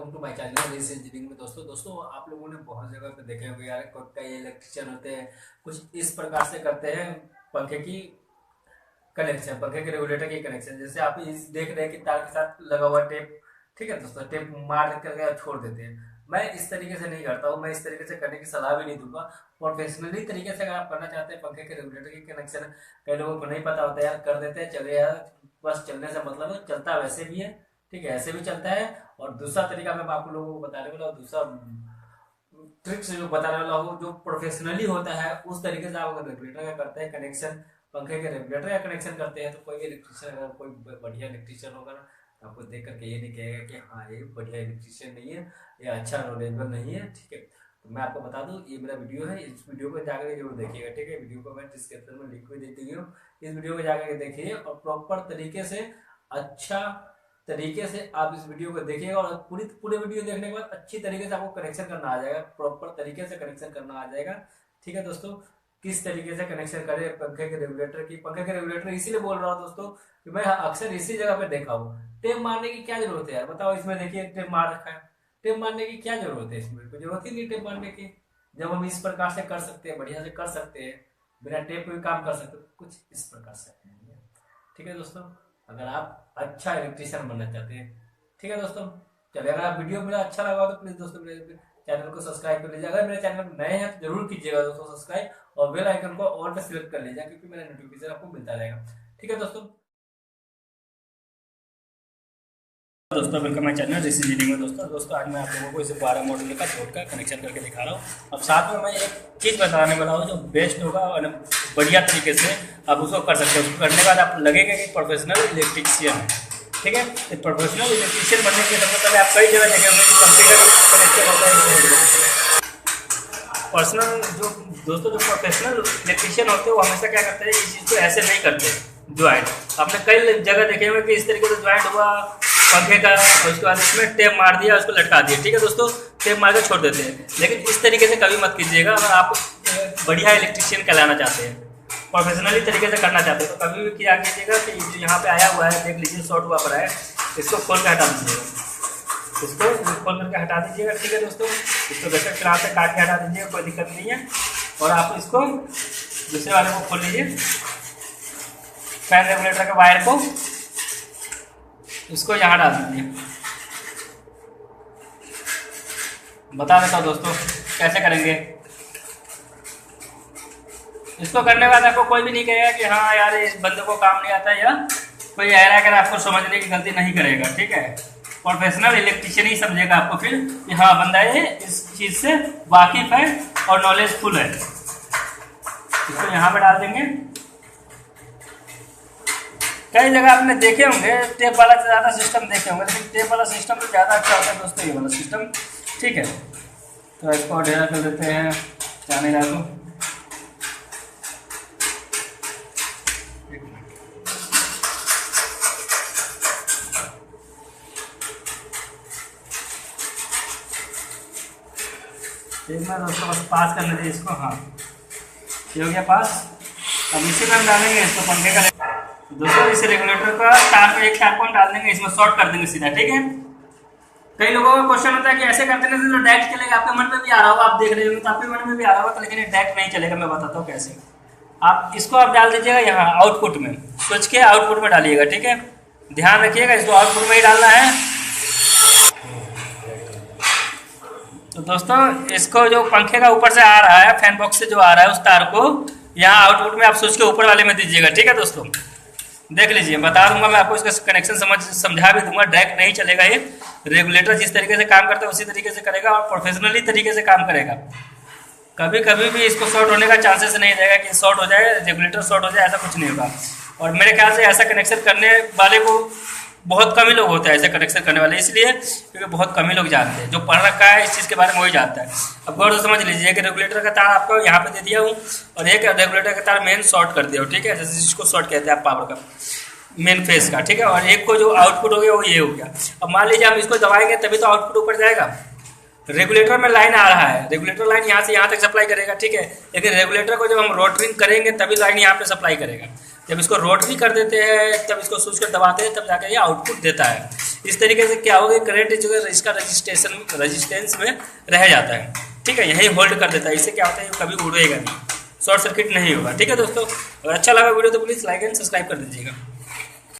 Welcome to my channel race engineering में। दोस्तों आप लोगों ने बहुत जगह पे देखे होंगे यार, कई इलेक्ट्रिशियन होते हैं कुछ इस प्रकार से करते हैं पंखे की कनेक्शन, पंखे के रेगुलेटर की कनेक्शन। जैसे आप इस देख रहे हैं कि तार के साथ लगा हुआ टेप, ठीक है दोस्तों, टेप मार करके छोड़ देते हैं। मैं इस तरीके से नहीं करता हूँ, मैं इस तरीके से करने की सलाह भी नहीं दूंगा। प्रोफेशनली तरीके से अगर आप करना चाहते हैं पंखे के रेगुलेटर की कनेक्शन, कई लोगों को नहीं पता होता है यार, कर देते हैं, चले यार, बस चलने से मतलब है, चलता वैसे भी है, ठीक है, ऐसे भी चलता है। और दूसरा तरीका मैं आप लोगों को बताने वाला हूँ, दूसरा ट्रिक्स जो बताने वाला हूँ जो प्रोफेशनली होता है, उस तरीके से आप अगर रेगुलेटर का करते हैं कनेक्शन, पंखे के रेगुलेटर का कनेक्शन करते हैं, तो कोई इलेक्ट्रिशियन, अगर कोई बढ़िया इलेक्ट्रिशियन होगा ना, तो आपको देख करके ये नहीं कहेगा कि हाँ ये बढ़िया इलेक्ट्रिशियन नहीं है, ये अच्छा नॉलेजेबल नहीं है, ठीक है। तो मैं आपको बता दूं, ये मेरा वीडियो है, इस वीडियो को जाकर जरूर देखिएगा, ठीक है। वीडियो को मैं डिस्क्रिप्शन में लिंक भी दे दी हूँ, इस वीडियो को जाकर देखिए और प्रॉपर तरीके से, अच्छा तरीके से आप इस वीडियो को देखिएगा। और पूरे वीडियो देखने के बाद अच्छी तरीके से आपको कनेक्शन करना आ जाएगा, प्रॉपर तरीके से कनेक्शन करना आ जाएगा, ठीक है दोस्तों। किस तरीके से कनेक्शन करें पंखे के रेगुलेटर की, पंखे के रेगुलेटर इसीलिए बोल रहा हूँ दोस्तों कि मैं अक्सर इसी जगह पे देखा हूँ। टेप मारने की क्या जरूरत है यार, बताओ। इसमें देखिए टेप मार रखा है, टेप मारने की क्या जरूरत है, इसमें कोई जरूरत ही नहीं टेप मारने की। जब हम इस प्रकार से कर सकते हैं, बढ़िया से कर सकते हैं, बिना टेप के भी काम कर सकते हैं, कुछ इस प्रकार से, ठीक है दोस्तों। अगर आप अच्छा इलेक्ट्रिशियन बनना चाहते हैं, ठीक है दोस्तों। चलिए, अगर आप वीडियो मेरा अच्छा लगा तो प्लीज दोस्तों मेरे चैनल को सब्सक्राइब कर लीजिए। अगर मेरे चैनल पर नए हैं तो जरूर कीजिएगा दोस्तों सब्सक्राइब, और बेल आइकन को ऑल पे सिलेक्ट कर लीजिए, क्योंकि मेरा नोटिफिकेशन आपको मिलता रहेगा, ठीक है दोस्तों। Welcome my channel race engineering में। दोस्तों आज मैं आप लोगों को इसे 12 मॉडल का बोर्ड का कनेक्शन करके दिखा रहा हूँ। अब साथ में मैं एक चीज़ बताने वाला हूँ जो बेस्ट होगा और बढ़िया तरीके से आप उसको कर सकते हो। उसको करने के बाद आप लगेगा कि प्रोफेशनल इलेक्ट्रिशियन है, ठीक है। तो प्रोफेशनल इलेक्ट्रिशियन बनने के सबसे पहले आप कई जगह देखे होंगे कि कंप्यूटर कनेक्शन होता है। पर्सनल जो दोस्तों जो प्रोफेशनल इलेक्ट्रिशियन होते हैं वो हमेशा क्या करते हैं, इस चीज़ को ऐसे नहीं करते। ज्वाइंट आपने कई जगह देखे हुए कि इस तरीके से ज्वाइंट हुआ पंखे का, उसके बाद इसमें टेप मार दिया, उसको लटका दिया, ठीक है दोस्तों, टेप मार कर छोड़ देते हैं। लेकिन इस तरीके से कभी मत कीजिएगा। अगर आप बढ़िया इलेक्ट्रिशियन कहलाना चाहते हैं, प्रोफेशनली तरीके से करना चाहते हैं, तो कभी भी क्या कीजिएगा कि जो यहाँ पे आया हुआ है, देख लीजिए शॉर्ट हुआ पड़ा है, इसको खोल कर हटा दीजिएगा, इसको खोल करके हटा दीजिएगा, ठीक है दोस्तों। इसको वैसे किनार से काट के हटा दीजिएगा, कोई दिक्कत नहीं है। और आप इसको दूसरे वाले को खोल लीजिए, फैन रेगुलेटर के वायर को इसको यहाँ डाल दीजिए। बता देता हूँ दोस्तों कैसे करेंगे। इसको करने के बाद आपको कोई भी नहीं कहेगा कि हाँ यार इस बंदे को काम नहीं आता, या कोई ऐरा कर आपको समझने की गलती नहीं करेगा, ठीक है। प्रोफेशनल इलेक्ट्रिशियन ही समझेगा आपको फिर कि हाँ बंदा ये इस चीज़ से वाकिफ है और नॉलेजफुल है। इसको यहाँ पे डाल देंगे। कई जगह आपने देखे होंगे टेप वाला ज़्यादा सिस्टम देखे होंगे, लेकिन टेप वाला सिस्टम तो ज़्यादा अच्छा होता है दोस्तों, ये वाला सिस्टम, ठीक है। तो इसको ढेरा कर देते हैं, जाने रहा तो एक बार दोस्तों बस पास करने दीजिए इसको। हाँ ये हो गया पास। अब इसी में हम डालेंगे इसको पंखे का दोस्तों, इस रेगुलेटर का तार पे एक तार पॉइंट डाल देंगे, इसमें शॉर्ट कर देंगे सीधा, ठीक है। कई लोगों का क्वेश्चन होता है कि ऐसे करते हैं तो डायरेक्ट चलेगा। आपके मन में भी आ रहा होगा, आप देख रहे होंगे तो आपके मन में भी आ रहा होगा, लेकिन ये डायरेक्ट नहीं चलेगा। मैं बताता हूँ कैसे। आप इसको आप डाल दीजिएगा यहाँ आउटपुट में, स्विच के आउटपुट में डालिएगा, ठीक है। ध्यान रखिएगा इसको आउटपुट में ही डालना है। तो दोस्तों इसको जो पंखे का ऊपर से आ रहा है, फैन बॉक्स से जो आ रहा है, उस तार को यहाँ आउटपुट में आप स्विच के ऊपर वाले में दीजिएगा, ठीक है दोस्तों। देख लीजिए, बता दूंगा मैं आपको, इसका कनेक्शन समझा भी दूंगा। डायरेक्ट नहीं चलेगा ये रेगुलेटर, जिस तरीके से काम करता है उसी तरीके से करेगा और प्रोफेशनली तरीके से काम करेगा। कभी भी इसको शॉर्ट होने का चांसेस नहीं रहेगा कि शॉर्ट हो जाए, रेगुलेटर शॉर्ट हो जाए, ऐसा कुछ नहीं होगा। और मेरे ख्याल से ऐसा कनेक्शन करने वाले को बहुत कम ही लोग होते हैं, ऐसे कनेक्शन करने वाले, इसलिए क्योंकि बहुत कम ही लोग जानते हैं। जो पढ़ रखा है इस चीज़ के बारे में वही जानता है। अब गौर से समझ लीजिए कि रेगुलेटर का तार आपको यहाँ पे दे दिया हूँ और एक रेगुलेटर का तार मेन शॉर्ट कर दिया हूँ, ठीक है, जैसे जिसको शॉर्ट कहते हैं आप पावर का मेन फेस का, ठीक है। और एक को जो आउटपुट हो गया वो ये हो गया। अब मान लीजिए हम इसको दबाएंगे तभी तो आउटपुट ऊपर जाएगा। रेगुलेटर में लाइन आ रहा है, रेगुलेटर लाइन यहाँ से यहाँ तक सप्लाई करेगा, ठीक है। लेकिन रेगुलेटर को जब हम रोटरिंग करेंगे तभी लाइन यहाँ पे सप्लाई करेगा। जब इसको रोटरी कर देते हैं, तब इसको स्विच कर दबाते हैं, तब जाके ये आउटपुट देता है। इस तरीके से क्या होगा, करंट जो है इसका रजिस्टेंस में रह जाता है, ठीक है, यही होल्ड कर देता है। इससे क्या होता है, कभी उड़ेगा नहीं, शॉर्ट सर्किट नहीं होगा। ठीक है दोस्तों, अगर अच्छा लगा वीडियो तो प्लीज़ लाइक एंड सब्सक्राइब कर दीजिएगा।